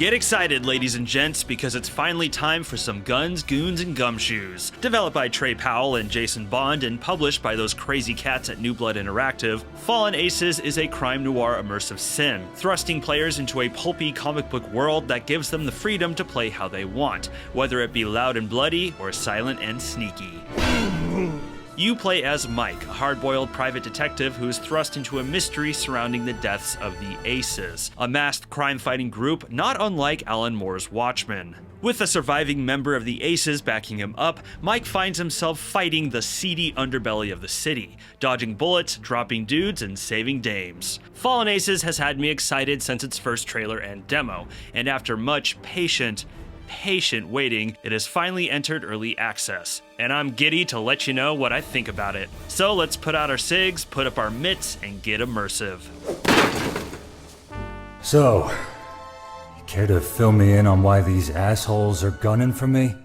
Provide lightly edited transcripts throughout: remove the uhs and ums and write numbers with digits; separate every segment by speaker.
Speaker 1: Get excited, ladies and gents, because it's finally time for some Guns, Goons, and Gumshoes. Developed by Trey Powell and Jason Bond and published by those crazy cats at New Blood Interactive, Fallen Aces is a crime noir immersive sim, thrusting players into a pulpy comic book world that gives them the freedom to play how they want, whether it be loud and bloody or silent and sneaky. You play as Mike, a hard-boiled private detective who is thrust into a mystery surrounding the deaths of the Aces, a masked crime-fighting group not unlike Alan Moore's Watchmen. With a surviving member of the Aces backing him up, Mike finds himself fighting the seedy underbelly of the city, dodging bullets, dropping dudes, and saving dames. Fallen Aces has had me excited since its first trailer and demo, and after much patient waiting, it has finally entered early access, and I'm giddy to let you know what I think about it. So let's put out our SIGs, put up our mitts, and get immersive.
Speaker 2: So, you care to fill me in on why these assholes are gunning for me?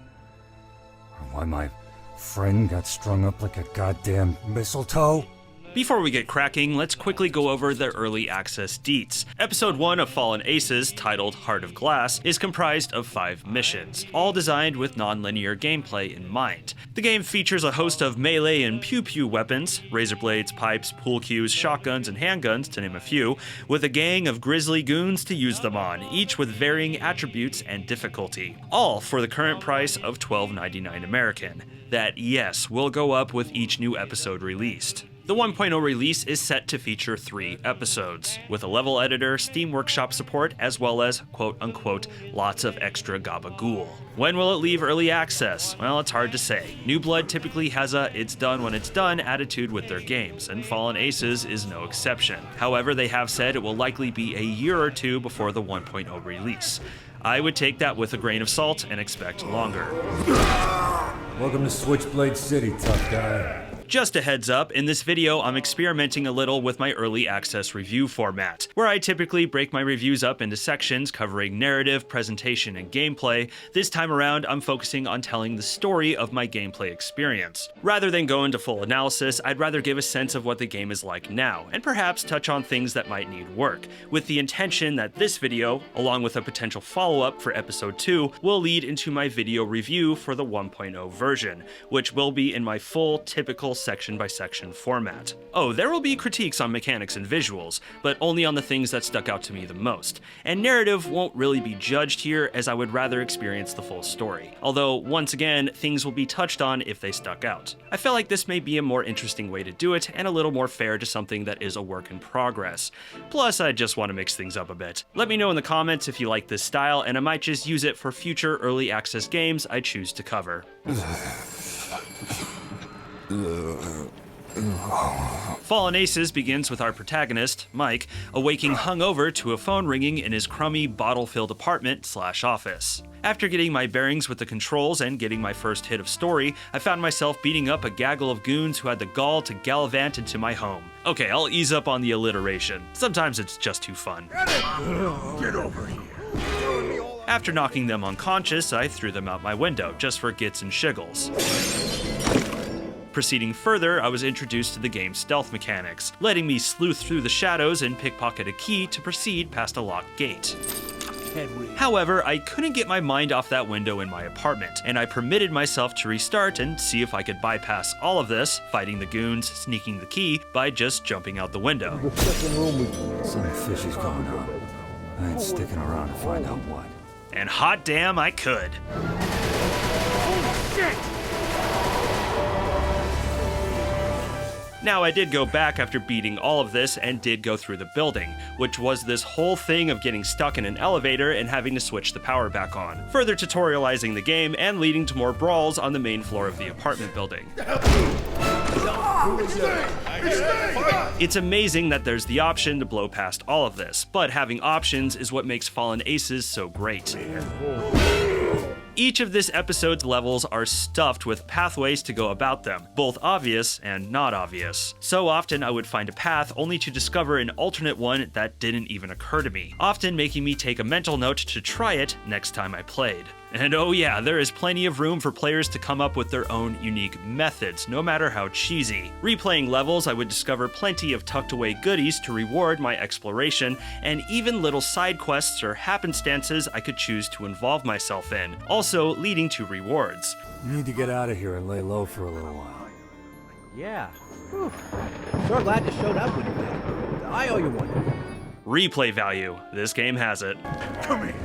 Speaker 2: Or why my friend got strung up like a goddamn mistletoe?
Speaker 1: Before we get cracking, let's quickly go over the early access deets. Episode 1 of Fallen Aces, titled Heart of Glass, is comprised of 5 missions, all designed with non-linear gameplay in mind. The game features a host of melee and pew-pew weapons, razor blades, pipes, pool cues, shotguns, and handguns, to name a few, with a gang of grisly goons to use them on, each with varying attributes and difficulty. All for the current price of $12.99 American. That, yes, will go up with each new episode released. The 1.0 release is set to feature 3 episodes, with a level editor, Steam Workshop support, as well as, quote-unquote, lots of extra gabagool. When will it leave early access? Well, it's hard to say. New Blood typically has a it's done when it's done attitude with their games, and Fallen Aces is no exception. However, they have said it will likely be a year or two before the 1.0 release. I would take that with a grain of salt and expect longer.
Speaker 2: Welcome to Switchblade City, tough guy.
Speaker 1: Just a heads up, in this video I'm experimenting a little with my early access review format, where I typically break my reviews up into sections covering narrative, presentation, and gameplay. This time around I'm focusing on telling the story of my gameplay experience. Rather than go into full analysis, I'd rather give a sense of what the game is like now, and perhaps touch on things that might need work, with the intention that this video, along with a potential follow-up for episode 2, will lead into my video review for the 1.0 version, which will be in my full, typical section-by-section format. Oh, there will be critiques on mechanics and visuals, but only on the things that stuck out to me the most. And narrative won't really be judged here, as I would rather experience the full story. Although, once again, things will be touched on if they stuck out. I feel like this may be a more interesting way to do it, and a little more fair to something that is a work in progress. Plus, I just want to mix things up a bit. Let me know in the comments if you like this style, and I might just use it for future early access games I choose to cover. Fallen Aces begins with our protagonist, Mike, awaking hungover to a phone ringing in his crummy, bottle-filled apartment/office. After getting my bearings with the controls and getting my first hit of story, I found myself beating up a gaggle of goons who had the gall to gallivant into my home. Okay, I'll ease up on the alliteration. Sometimes it's just too fun.
Speaker 3: Get over here.
Speaker 1: After knocking them unconscious, I threw them out my window, just for gits and shiggles. Proceeding further, I was introduced to the game's stealth mechanics, letting me sleuth through the shadows and pickpocket a key to proceed past a locked gate. However, I couldn't get my mind off that window in my apartment, and I permitted myself to restart and see if I could bypass all of this, fighting the goons, sneaking the key, by just jumping out the window.
Speaker 2: Something fishy's going on. I ain't sticking around to find out what.
Speaker 1: And hot damn, I could.
Speaker 3: Holy shit!
Speaker 1: Now, I did go back after beating all of this and did go through the building, which was this whole thing of getting stuck in an elevator and having to switch the power back on, further tutorializing the game and leading to more brawls on the main floor of the apartment building. It's amazing that there's the option to blow past all of this, but having options is what makes Fallen Aces so great. Each of this episode's levels are stuffed with pathways to go about them, both obvious and not obvious. So often I would find a path only to discover an alternate one that didn't even occur to me, often making me take a mental note to try it next time I played. And oh yeah, there is plenty of room for players to come up with their own unique methods, no matter how cheesy. Replaying levels, I would discover plenty of tucked away goodies to reward my exploration, and even little side quests or happenstances I could choose to involve myself in, also leading to rewards.
Speaker 2: You need to get out of here and lay low for a little while.
Speaker 4: Yeah. Whew. Sure glad you showed up when you did. I owe you one.
Speaker 1: Replay value. This game has it.
Speaker 3: Come here.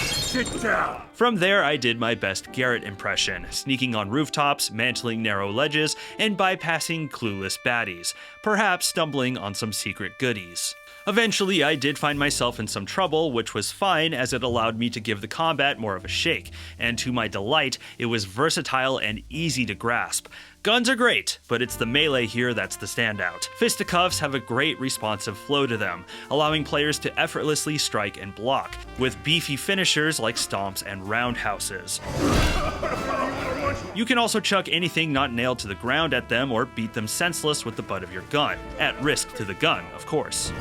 Speaker 3: Sit down.
Speaker 1: From there, I did my best Garrett impression, sneaking on rooftops, mantling narrow ledges, and bypassing clueless baddies, perhaps stumbling on some secret goodies. Eventually, I did find myself in some trouble, which was fine as it allowed me to give the combat more of a shake, and to my delight, it was versatile and easy to grasp. Guns are great, but it's the melee here that's the standout. Fisticuffs have a great responsive flow to them, allowing players to effortlessly strike and block, with beefy finishers like stomps and roundhouses. You can also chuck anything not nailed to the ground at them or beat them senseless with the butt of your gun, at risk to the gun, of course.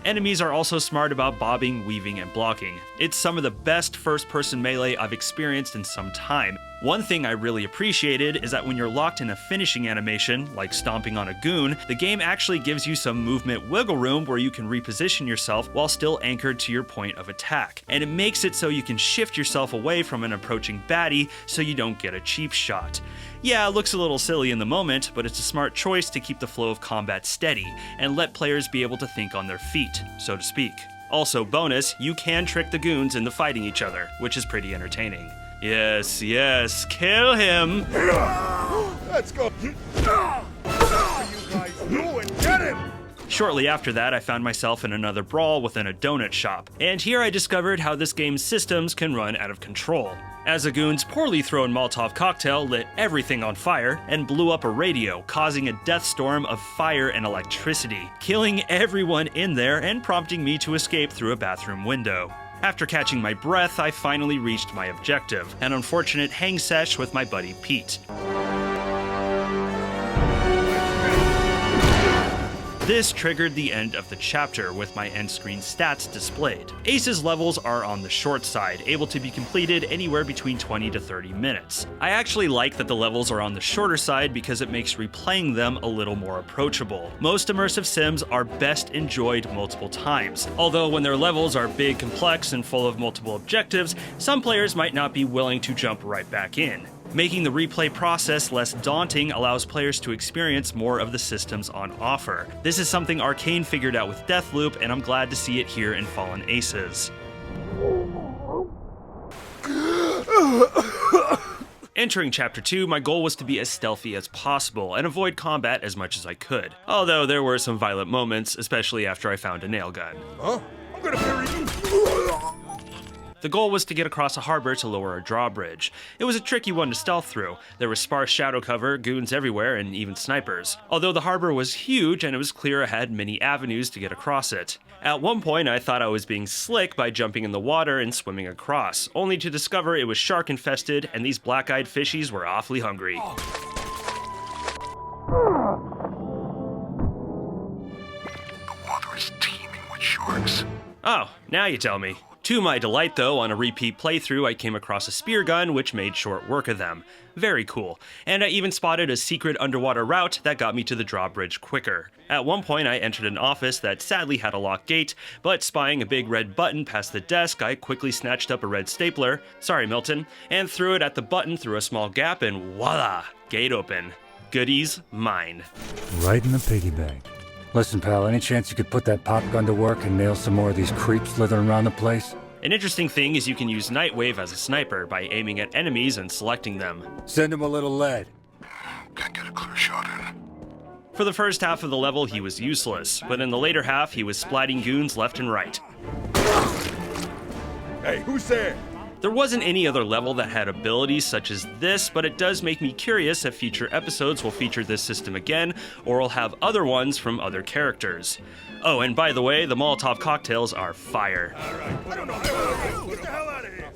Speaker 1: Enemies are also smart about bobbing, weaving, and blocking. It's some of the best first-person melee I've experienced in some time. One thing I really appreciated is that when you're locked in a finishing animation, like stomping on a goon, the game actually gives you some movement wiggle room where you can reposition yourself while still anchored to your point of attack. And it makes it so you can shift yourself away from an approaching baddie so you don't get a cheap shot. Yeah, it looks a little silly in the moment, but it's a smart choice to keep the flow of combat steady and let players be able to think on their feet, so to speak. Also, bonus, you can trick the goons into fighting each other, which is pretty entertaining. Yes, yes, kill him!
Speaker 3: Let's go. You guys do it. Get him.
Speaker 1: Shortly after that, I found myself in another brawl within a donut shop, and here I discovered how this game's systems can run out of control. As a goon's poorly thrown Molotov cocktail lit everything on fire and blew up a radio, causing a death storm of fire and electricity, killing everyone in there and prompting me to escape through a bathroom window. After catching my breath, I finally reached my objective, an unfortunate hang sesh with my buddy Pete. This triggered the end of the chapter with my end screen stats displayed. Ace's levels are on the short side, able to be completed anywhere between 20 to 30 minutes. I actually like that the levels are on the shorter side because it makes replaying them a little more approachable. Most immersive sims are best enjoyed multiple times, although when their levels are big, complex, and full of multiple objectives, some players might not be willing to jump right back in. Making the replay process less daunting allows players to experience more of the systems on offer. This is something Arcane figured out with Deathloop, and I'm glad to see it here in Fallen Aces. Entering Chapter 2, my goal was to be as stealthy as possible and avoid combat as much as I could. Although there were some violent moments, especially after I found a nail gun.
Speaker 3: Huh? I'm gonna bury you.
Speaker 1: The goal was to get across a harbor to lower a drawbridge. It was a tricky one to stealth through. There was sparse shadow cover, goons everywhere, and even snipers. Although the harbor was huge and it was clear I had many avenues to get across it. At one point I thought I was being slick by jumping in the water and swimming across, only to discover it was shark infested and these black-eyed fishies were awfully hungry.
Speaker 3: The water is teeming with sharks.
Speaker 1: Oh, now you tell me. To my delight though, on a repeat playthrough I came across a spear gun which made short work of them. Very cool. And I even spotted a secret underwater route that got me to the drawbridge quicker. At one point I entered an office that sadly had a locked gate, but spying a big red button past the desk I quickly snatched up a red stapler, sorry Milton, and threw it at the button through a small gap and voila! Gate open. Goodies mine.
Speaker 2: Right in the piggy bank. Listen, pal, any chance you could put that pop gun to work and nail some more of these creeps slithering around the place?
Speaker 1: An interesting thing is you can use Nightwave as a sniper by aiming at enemies and selecting them.
Speaker 2: Send him a little lead.
Speaker 3: Can't get a clear shot in.
Speaker 1: For the first half of the level he was useless, but in the later half he was splatting goons left and right.
Speaker 3: Hey, who's there?
Speaker 1: There wasn't any other level that had abilities such as this, but it does make me curious if future episodes will feature this system again, or will have other ones from other characters. Oh, and by the way, the Molotov cocktails are fire.
Speaker 3: I don't know. Get the hell out of here.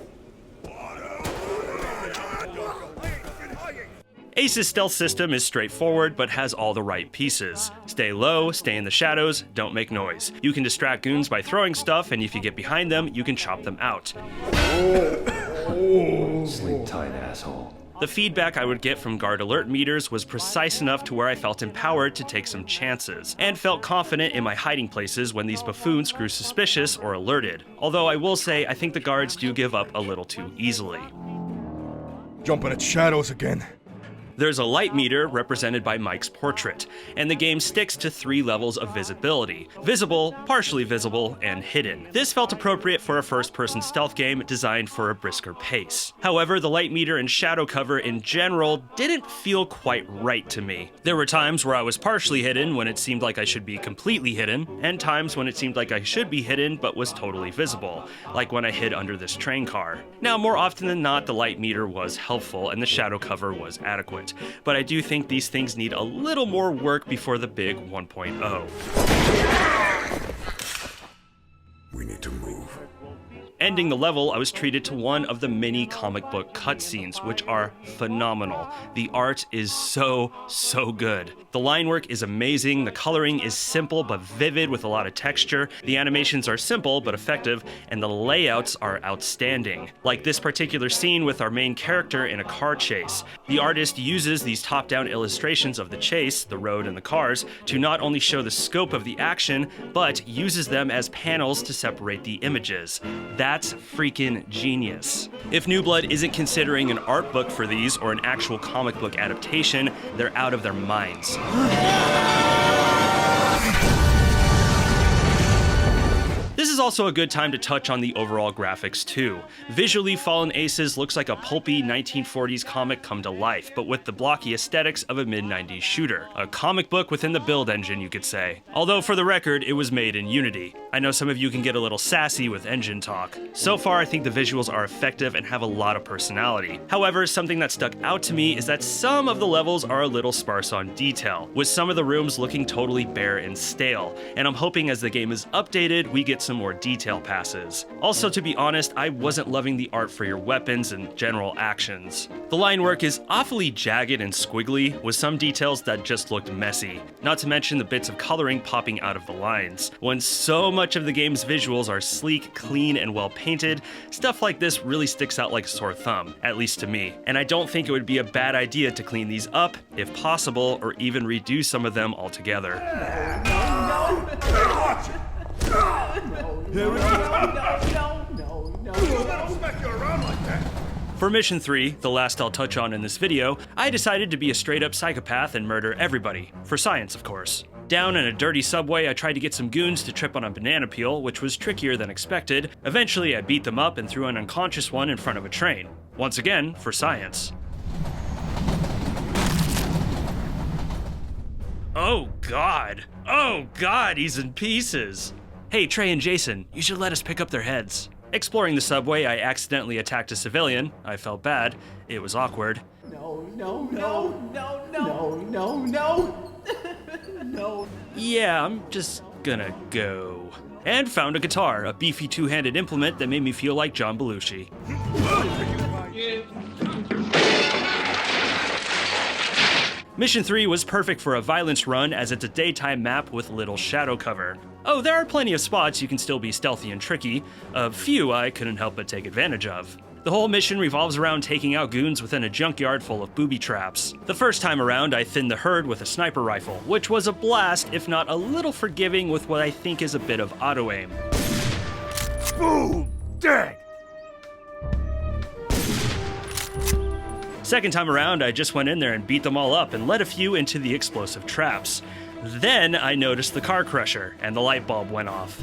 Speaker 1: Ace's stealth system is straightforward, but has all the right pieces. Stay low, stay in the shadows, don't make noise. You can distract goons by throwing stuff, and if you get behind them, you can chop them out.
Speaker 2: Sleep tight, asshole.
Speaker 1: The feedback I would get from guard alert meters was precise enough to where I felt empowered to take some chances, and felt confident in my hiding places when these buffoons grew suspicious or alerted. Although I will say, I think the guards do give up a little too easily.
Speaker 3: Jumping at shadows again.
Speaker 1: There's a light meter represented by Mike's portrait, and the game sticks to 3 levels of visibility: visible, partially visible, and hidden. This felt appropriate for a first-person stealth game designed for a brisker pace. However, the light meter and shadow cover in general didn't feel quite right to me. There were times where I was partially hidden when it seemed like I should be completely hidden, and times when it seemed like I should be hidden but was totally visible, like when I hid under this train car. Now, more often than not, the light meter was helpful and the shadow cover was adequate. But I do think these things need a little more work before the big 1.0.
Speaker 3: We need to move.
Speaker 1: Ending the level, I was treated to one of the mini comic book cutscenes, which are phenomenal. The art is so good. The line work is amazing, the coloring is simple but vivid with a lot of texture, the animations are simple but effective, and the layouts are outstanding. Like this particular scene with our main character in a car chase. The artist uses these top-down illustrations of the chase, the road and the cars, to not only show the scope of the action, but uses them as panels to separate the images. That's freaking genius. If New Blood isn't considering an art book for these or an actual comic book adaptation, they're out of their minds. This is also a good time to touch on the overall graphics too. Visually, Fallen Aces looks like a pulpy 1940s comic come to life, but with the blocky aesthetics of a mid-90s shooter. A comic book within the build engine, you could say. Although for the record, it was made in Unity. I know some of you can get a little sassy with engine talk. So far, I think the visuals are effective and have a lot of personality. However, something that stuck out to me is that some of the levels are a little sparse on detail, with some of the rooms looking totally bare and stale, and I'm hoping as the game is updated, we get some more detail passes. Also, to be honest, I wasn't loving the art for your weapons and general actions. The line work is awfully jagged and squiggly, with some details that just looked messy, not to mention the bits of coloring popping out of the lines. When so much of the game's visuals are sleek, clean, and well painted, stuff like this really sticks out like a sore thumb, at least to me. And I don't think it would be a bad idea to clean these up, if possible, or even redo some of them altogether. For Mission 3, the last I'll touch on in this video, I decided to be a straight-up psychopath and murder everybody. For science, of course. Down in a dirty subway, I tried to get some goons to trip on a banana peel, which was trickier than expected. Eventually, I beat them up and threw an unconscious one in front of a train. Once again, for science. Oh God! Oh God, he's in pieces! Hey, Trey and Jason, you should let us pick up their heads. Exploring the subway, I accidentally attacked a civilian. I felt bad. It was awkward.
Speaker 5: No. No.
Speaker 1: Yeah, I'm just gonna go. And found a guitar, a beefy two-handed implement that made me feel like John Belushi. Mission 3 was perfect for a violence run as it's a daytime map with little shadow cover. Oh, there are plenty of spots you can still be stealthy and tricky. A few I couldn't help but take advantage of. The whole mission revolves around taking out goons within a junkyard full of booby traps. The first time around, I thinned the herd with a sniper rifle, which was a blast, if not a little forgiving with what I think is a bit of auto-aim.
Speaker 3: Boom! Dead!
Speaker 1: Second time around, I just went in there and beat them all up and led a few into the explosive traps. Then I noticed the car crusher, and the light bulb went off.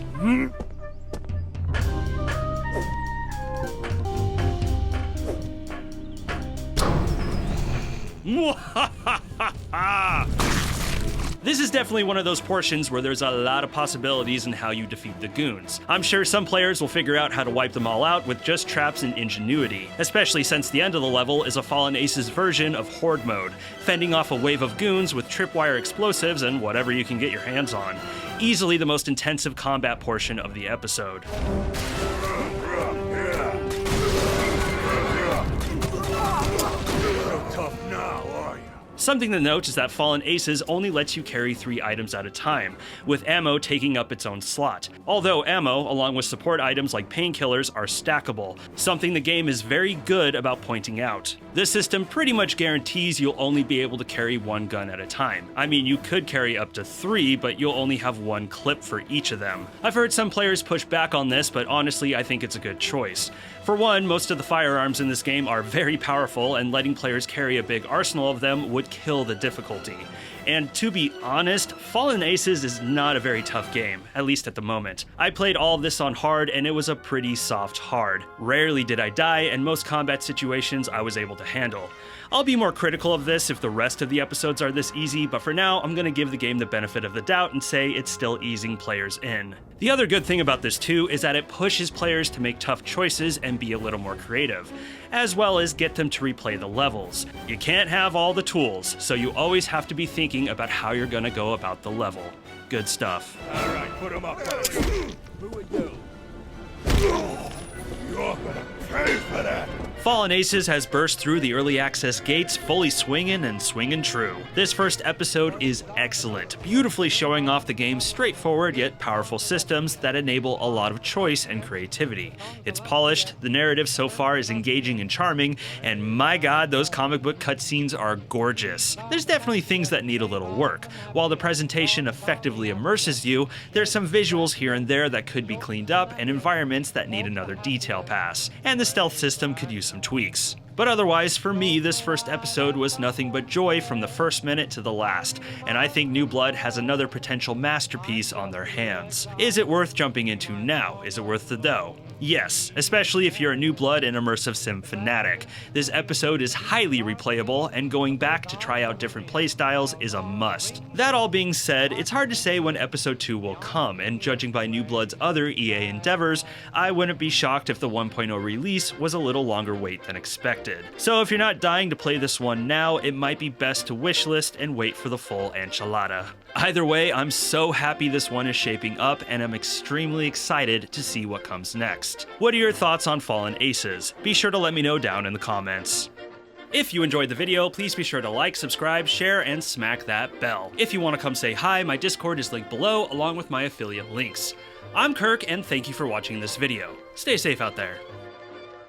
Speaker 1: This is definitely one of those portions where there's a lot of possibilities in how you defeat the goons. I'm sure some players will figure out how to wipe them all out with just traps and ingenuity, especially since the end of the level is a Fallen Aces version of Horde mode, fending off a wave of goons with tripwire explosives and whatever you can get your hands on. Easily the most intensive combat portion of the episode.
Speaker 3: Tough now, are you?
Speaker 1: Something to note is that Fallen Aces only lets you carry 3 items at a time, with ammo taking up its own slot. Although ammo, along with support items like painkillers, are stackable, something the game is very good about pointing out. This system pretty much guarantees you'll only be able to carry 1 gun at a time. I mean, you could carry up to 3, but you'll only have 1 clip for each of them. I've heard some players push back on this, but honestly, I think it's a good choice. For one, most of the firearms in this game are very powerful, and letting players carry a big arsenal of them would kill the difficulty. And to be honest, Fallen Aces is not a very tough game, at least at the moment. I played all of this on hard, and it was a pretty soft hard. Rarely did I die, and most combat situations I was able to handle. I'll be more critical of this if the rest of the episodes are this easy, but for now, I'm gonna give the game the benefit of the doubt and say it's still easing players in. The other good thing about this too is that it pushes players to make tough choices and be a little more creative, as well as get them to replay the levels. You can't have all the tools, so you always have to be thinking about how you're gonna go about the level. Good stuff.
Speaker 3: All right, put him up. Who are you? You're gonna pay for that.
Speaker 1: Fallen Aces has burst through the early access gates, fully swinging and swinging true. This first episode is excellent, beautifully showing off the game's straightforward yet powerful systems that enable a lot of choice and creativity. It's polished, the narrative so far is engaging and charming, and my god, those comic book cutscenes are gorgeous. There's definitely things that need a little work. While the presentation effectively immerses you, there's some visuals here and there that could be cleaned up and environments that need another detail pass. And the stealth system could use some tweaks. But otherwise, for me, this first episode was nothing but joy from the first minute to the last, and I think New Blood has another potential masterpiece on their hands. Is it worth jumping into now? Is it worth the dough? Yes, especially if you're a New Blood and immersive sim fanatic. This episode is highly replayable, and going back to try out different playstyles is a must. That all being said, it's hard to say when episode 2 will come, and judging by New Blood's other EA endeavors, I wouldn't be shocked if the 1.0 release was a little longer wait than expected. So if you're not dying to play this one now, it might be best to wishlist and wait for the full enchilada. Either way, I'm so happy this one is shaping up, and I'm extremely excited to see what comes next. What are your thoughts on Fallen Aces? Be sure to let me know down in the comments. If you enjoyed the video, please be sure to like, subscribe, share, and smack that bell. If you want to come say hi, my Discord is linked below along with my affiliate links. I'm Kirk, and thank you for watching this video. Stay safe out there.